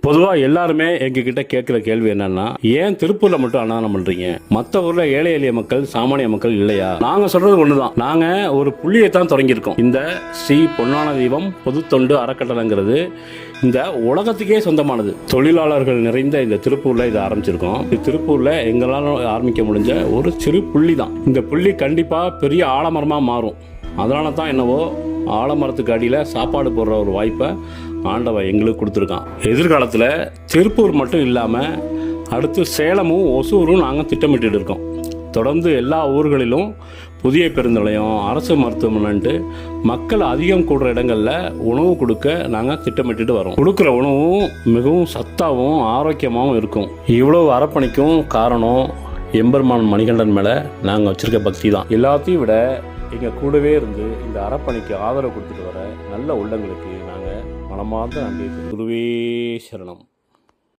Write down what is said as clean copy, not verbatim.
பொதுவாக எல்லாருமே எங்ககிட்ட கேட்குற கேள்வி என்னன்னா, ஏன் திருப்பூரில் மட்டும் அன்னதானம் பண்ணுறீங்க, மற்ற ஊரில் ஏழை எளிய மக்கள் சாமானிய மக்கள் இல்லையா? நாங்கள் சொல்கிறது ஒன்று தான். நாங்கள் ஒரு புள்ளியை தான் தொடங்கியிருக்கோம். இந்த ஸ்ரீ பொன்னான தீபம் பொது தொண்டு அறக்கட்டளைங்கிறது இந்த உலகத்துக்கே சொந்தமானது. தொழிலாளர்கள் நிறைந்த இந்த திருப்பூரில் இதை ஆரம்பிச்சிருக்கோம். இது திருப்பூரில் எங்களால் ஆரம்பிக்க முடிஞ்ச ஒரு சிறு புள்ளி தான். இந்த புள்ளி கண்டிப்பாக பெரிய ஆலமரமாக மாறும். அதனால தான் என்னவோ ஆலமரத்துக்கு அடியில் சாப்பாடு போடுற ஒரு வாய்ப்பை ஆண்டவன் எங்களுக்கு கொடுத்துருக்கான். எதிர்காலத்தில் திருப்பூர் மட்டும் இல்லாமல் அடுத்து சேலமும் ஒசூரும் நாங்கள் திட்டமிட்டு இருக்கோம். தொடர்ந்து எல்லா ஊர்களிலும் புதிய பெருநிலையம், அரசு மருத்துவமனைன்ட்டு மக்கள் அதிகம் கூடுற இடங்களில் உணவு கொடுக்க நாங்கள் திட்டமிட்டு வரோம். கொடுக்குற உணவும் மிகவும் சத்தாகவும் ஆரோக்கியமாகவும் இருக்கும். இவ்வளவு அர்ப்பணிக்கும் காரணம் எம்பெருமான் மணிகண்டன் மேலே நாங்கள் வச்சுருக்க பக்தி தான். எல்லாத்தையும் விட எங்கள் கூடவே இருந்து இந்த அறப்பணிக்கு ஆதரவு கொடுத்துட்டு வர நல்ல உள்ளங்களுக்கு நாங்கள் மனமார்ந்த நன்றி. குருவே சரணம்.